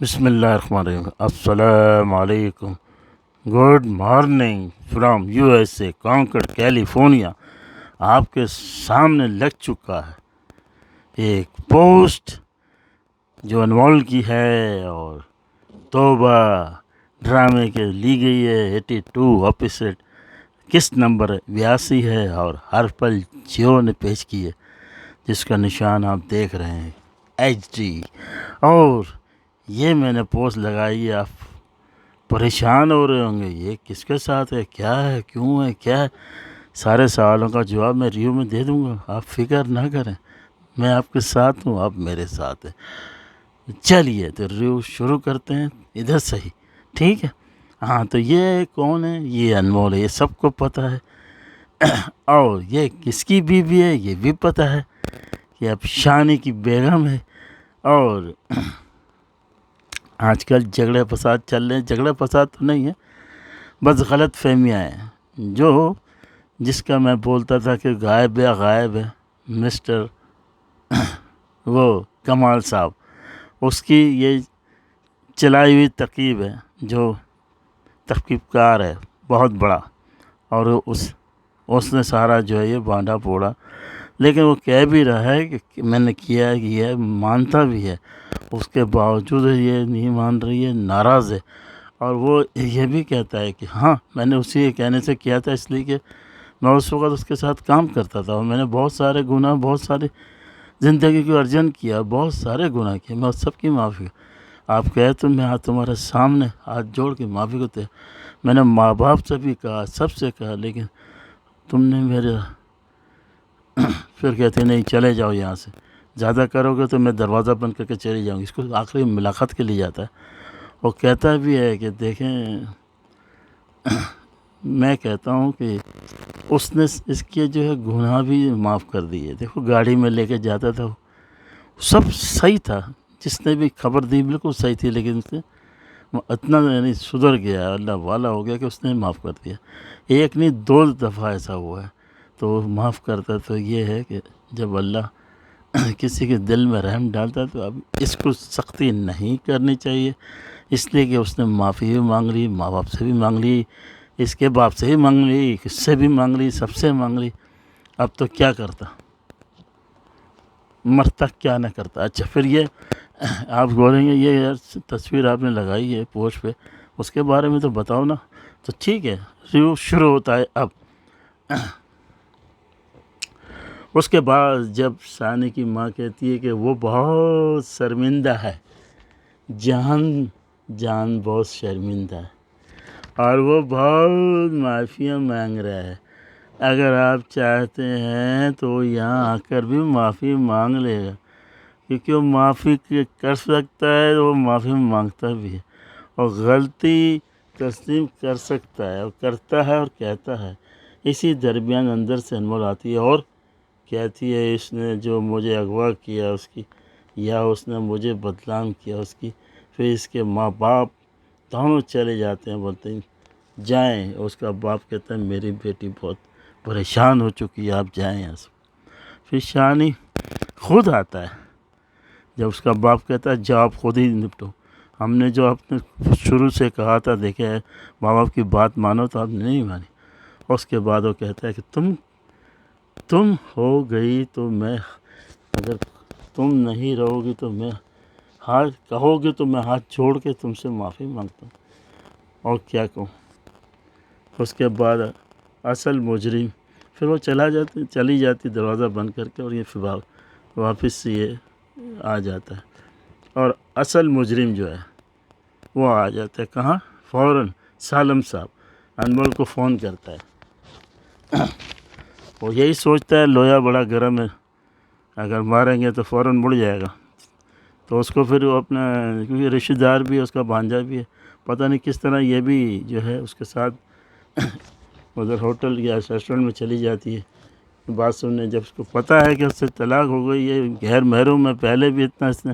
بسم اللہ الرحمن الرحیم. السلام علیکم. Good morning from U S A Concord California. آپ کے سامنے لگ چکا ہے ایک پوسٹ جو انمول کی ہے اور توبہ ڈرامے کے لی گئی ہے. 82 ایپیسوڈ کس نمبر 82 ہے اور ہر پل جیو نے پیش کی ہے، جس کا نشان آپ دیکھ رہے ہیں HD. اور یہ میں نے پوسٹ لگائی ہے، آپ پریشان ہو رہے ہوں گے یہ کس کے ساتھ ہے، کیا ہے، کیوں ہے، کیا ہے. سارے سوالوں کا جواب میں ریویو میں دے دوں گا، آپ فکر نہ کریں. میں آپ کے ساتھ ہوں، آپ میرے ساتھ ہیں. چلیے تو ریویو شروع کرتے ہیں ادھر سے ہی، ٹھیک ہے. ہاں تو یہ کون ہے؟ یہ انمول ہے، یہ سب کو پتہ ہے. اور یہ کس کی بیوی ہے یہ بھی پتہ ہے کہ اب شانی کی بیگم ہے. اور آج کل جھگڑے فساد چل رہے ہیں، جھگڑے فساد تو نہیں ہے، بس غلط فہمیاں ہیں. جس کا میں بولتا تھا کہ غائب ہے مسٹر وہ کمال صاحب، اس کی یہ چلائی ہوئی ترکیب ہے، جو ترکیب کار ہے بہت بڑا، اور اس نے سارا جو ہے یہ بانڈا پھوڑا. لیکن وہ کہہ بھی رہا ہے کہ میں نے کیا ہے، یہ مانتا بھی ہے، اس کے باوجود یہ نہیں مان رہی ہے، ناراض ہے. اور وہ یہ بھی کہتا ہے کہ ہاں میں نے اسی کے کہنے سے کیا تھا، اس لیے کہ میں اس وقت اس کے ساتھ کام کرتا تھا اور میں نے بہت سارے گناہ، بہت ساری زندگی کو ارجن کیا، بہت سارے گناہ کیے، میں سب کی معافی. آپ کہے تو میں تمہارے سامنے ہاتھ جوڑ کے معافی کو تھے. میں نے ماں باپ سے بھی کہا، سب سے کہا، لیکن تم نے میرے پھر کہتے نہیں چلے جاؤ یہاں سے، زیادہ کرو گے تو میں دروازہ بند کر کے چلی جاؤں گی. اس کو آخری ملاقات کے لیے جاتا ہے. وہ کہتا بھی ہے کہ دیکھیں، میں کہتا ہوں کہ اس نے اس کے جو ہے گناہ بھی معاف کر دیے. دیکھو گاڑی میں لے کے جاتا تھا، سب صحیح تھا، جس نے بھی خبر دی بالکل صحیح تھی، لیکن اس نے اتنا یعنی سدھر گیا، اللہ والا ہو گیا کہ اس نے معاف کر دیا. ایک نہیں 2 دفعہ ایسا ہوا ہے. تو معاف کرتا تو یہ ہے کہ جب اللہ کسی کے دل میں رحم ڈالتا ہے تو اب اس کو سختی نہیں کرنی چاہیے، اس لیے کہ اس نے معافی بھی مانگ لی، ماں باپ سے بھی مانگ لی، اس کے باپ سے بھی مانگ لی، اس سے بھی مانگ لی، سب سے مانگ لی. اب تو کیا کرتا، مرتا کیا نہ کرتا. اچھا پھر یہ آپ بولیں گے یہ تصویر آپ نے لگائی ہے پوسٹ پہ، اس کے بارے میں تو بتاؤ نا. تو ٹھیک ہے، ریویو شروع ہوتا ہے اب. اس کے بعد جب شانی کی ماں کہتی ہے کہ وہ بہت شرمندہ ہے، جان بہت شرمندہ ہے، اور وہ بہت معافیاں مانگ رہا ہے. اگر آپ چاہتے ہیں تو یہاں آ کر بھی معافی مانگ لے گا، کیونکہ وہ معافی کر سکتا ہے، وہ معافی مانگتا بھی ہے، اور غلطی تسلیم کر سکتا ہے، اور کرتا ہے اور کہتا ہے. اسی درمیان اندر سے انمول آتی ہے اور کہتی ہے اس نے جو مجھے اغوا کیا اس کی، یا اس نے مجھے بدنام کیا اس کی. پھر اس کے ماں باپ دونوں چلے جاتے ہیں، بولتے ہیں جائیں. اس کا باپ کہتا ہے میری بیٹی بہت پریشان ہو چکی ہے، آپ جائیں یہاں سے. پھر شانی خود آتا ہے، جب اس کا باپ کہتا ہے جاؤ آپ خود ہی نپٹو، ہم نے جو آپ نے شروع سے کہا تھا، دیکھے ماں باپ کی بات مانو، تو آپ نے نہیں مانی. اس کے بعد وہ کہتا ہے کہ تم ہو گئی تو میں، اگر تم نہیں رہو گی تو میں کہو گے تو میں ہاتھ جوڑ کے تم سے معافی مانگتا ہوں، اور کیا کہوں. اس کے بعد اصل مجرم پھر وہ چلی جاتی دروازہ بند کر کے، اور یہ پھر واپس سے یہ آ جاتا ہے، اور اصل مجرم جو ہے وہ آ جاتا ہے. کہاں؟ فوراً سالم صاحب انمول کو فون کرتا ہے. وہ یہی سوچتا ہے لوہا بڑا گرم ہے، اگر ماریں گے تو فوراً مڑ جائے گا. تو اس کو پھر وہ اپنا، کیونکہ رشتہ دار بھی ہے، اس کا بھانجا بھی ہے، پتہ نہیں کس طرح یہ بھی جو ہے اس کے ساتھ ادھر ہوٹل یا ریسٹورنٹ میں چلی جاتی ہے بات سننے. جب اس کو پتہ ہے کہ اس سے طلاق ہو گئی، یہ غیر محرم ہے، پہلے بھی اتنا اس نے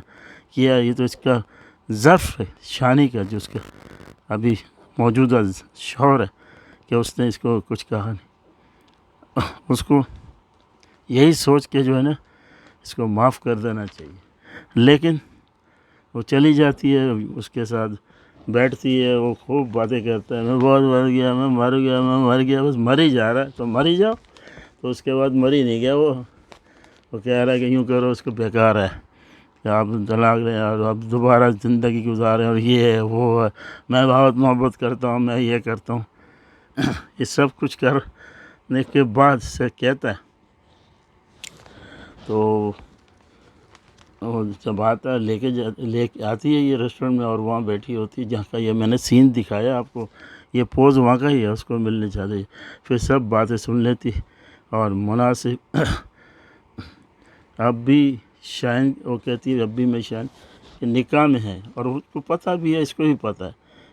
کیا، یہ تو اس کا ظرف ہے شانی کا، جو اس کا ابھی موجودہ شوہر ہے، کہ اس نے اس کو کچھ کہا نہیں. اس کو یہی سوچ کے جو ہے نا اس کو معاف کر دینا چاہیے. لیکن وہ چلی جاتی ہے، اس کے ساتھ بیٹھتی ہے، وہ خوب باتیں کرتا ہے، میں بہت مر گیا، میں مر گیا، میں مر گیا، بس مر ہی جا رہا ہے، تو مر ہی جاؤ۔ تو اس کے بعد مر ہی نہیں گیا وہ کہہ رہا ہے کہ یوں کرو، اس کو بیکار ہے کہ آپ طلاق لیں اور آپ دوبارہ زندگی گزاریں، اور یہ ہے وہ ہے، میں بہت محبت کرتا ہوں، میں یہ کرتا ہوں۔ یہ سب کچھ کرنے کے بعد سے کہتا ہے، تو وہ جب آتا ہے لے کے آتی ہے یہ ریسٹورنٹ میں، اور وہاں بیٹھی ہوتی ہے جہاں کا یہ میں نے سین دکھایا آپ کو، یہ پوز وہاں کا ہی ہے، اس کو ملنے چاہتے ہیں۔ پھر سب باتیں سن لیتی، اور مناسب اب بھی شائن، وہ کہتی ہے اب بھی میں شائن کہ نکاح میں ہے، اور اس کو پتہ بھی ہے، اس کو بھی پتہ ہے،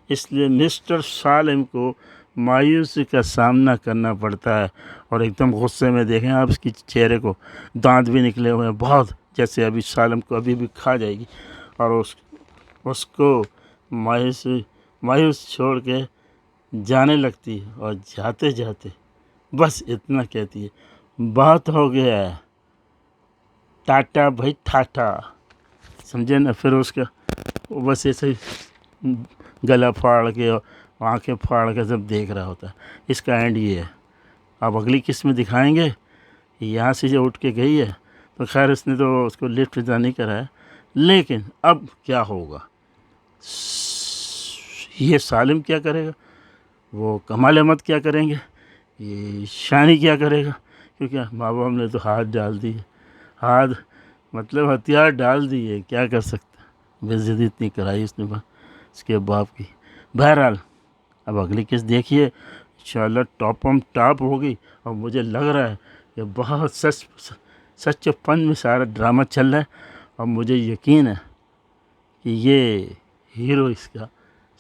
اس لیے مسٹر سالم کو مایوسی کا سامنا کرنا پڑتا ہے، اور ایک دم غصے میں دیکھیں آپ اس کی چہرے کو، دانت بھی نکلے ہوئے ہیں بہت، جیسے ابھی سالم کو ابھی بھی کھا جائے گی، اور اس کو مایوس چھوڑ کے جانے لگتی ہے، اور جاتے جاتے بس اتنا کہتی ہے، بہت ہو گیا ہے، ٹاٹا بھائی ٹاٹا، سمجھے نا۔ پھر اس کا وہ بس ایسے ہی گلا پھاڑ کے اور آنکھیں پھاڑ کے سب دیکھ رہا ہوتا ہے۔ اس کا اینڈ یہ ہے۔ اب اگلی قسط میں دکھائیں گے، یہاں سے جو اٹھ کے گئی ہے، تو خیر اس نے تو اس کو لفٹ ادا نہیں کرایا، لیکن اب کیا ہوگا، یہ سالم کیا کرے گا، وہ کمال احمد کیا کریں گے، یہ شانی کیا کرے گا، کیونکہ ماں باپ نے تو ہاتھ ڈال دی، ہاتھ مطلب ہتھیار ڈال دیے، کیا کر سکتا، بے عزتی اتنی کرائی اس نے اس کے باپ کی۔ بہرحال اب اگلی قسط دیکھیے، انشاءاللہ ٹاپ ہوگی، اور مجھے لگ رہا ہے کہ بہت سچ پن میں سارا ڈرامہ چل رہا ہے، اور مجھے یقین ہے کہ یہ ہیرو اس کا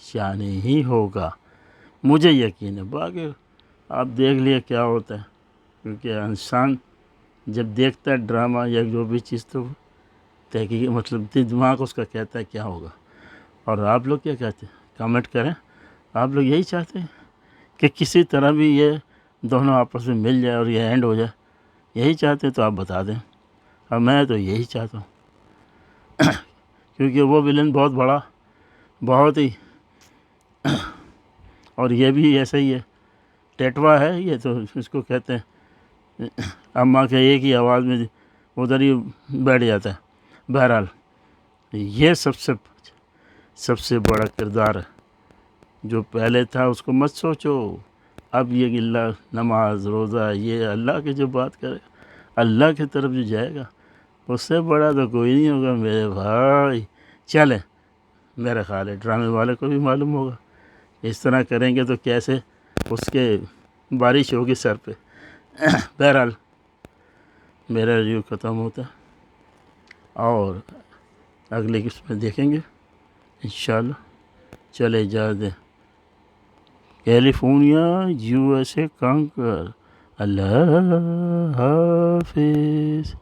شانی ہی ہوگا، مجھے یقین ہے، باقی آپ دیکھ لیے کیا ہوتا ہے، کیونکہ انسان جب دیکھتا ہے ڈرامہ یا جو بھی چیز، تو تحقیق مطلب دماغ اس کا کہتا ہے کیا ہوگا۔ اور آپ لوگ کیا کہتے ہیں، کامنٹ کریں، آپ لوگ یہی چاہتے ہیں کہ کسی طرح بھی یہ دونوں آپس میں مل جائے اور یہ اینڈ ہو جائے، یہی چاہتے ہیں تو آپ بتا دیں، اور میں تو یہی چاہتا ہوں، کیونکہ وہ ولن بہت بڑا، بہت ہی، اور یہ بھی ایسا ہی ہے، ٹیٹوا ہے یہ، تو اس کو کہتے ہیں اماں کے ایک ہی آواز میں ادھر ہی بیٹھ جاتا ہے۔ بہرحال یہ سب سے بڑا کردار ہے، جو پہلے تھا اس کو مت سوچو، اب یہ اللہ نماز روزہ، یہ اللہ کی جو بات کرے، اللہ کی طرف جو جائے گا، اس سے بڑا تو کوئی نہیں ہوگا میرے بھائی۔ چلیں، میرا خیال ہے ڈرامے والے کو بھی معلوم ہوگا، اس طرح کریں گے تو کیسے اس کے بارش ہوگی سر پہ۔ بہرحال میرا ریویو ختم ہوتا ہے، اور اگلی قسط میں دیکھیں گے انشاءاللہ۔ چلے اجازت دیں، کیلیفورنیا USA کانکر، اللہ حافظ۔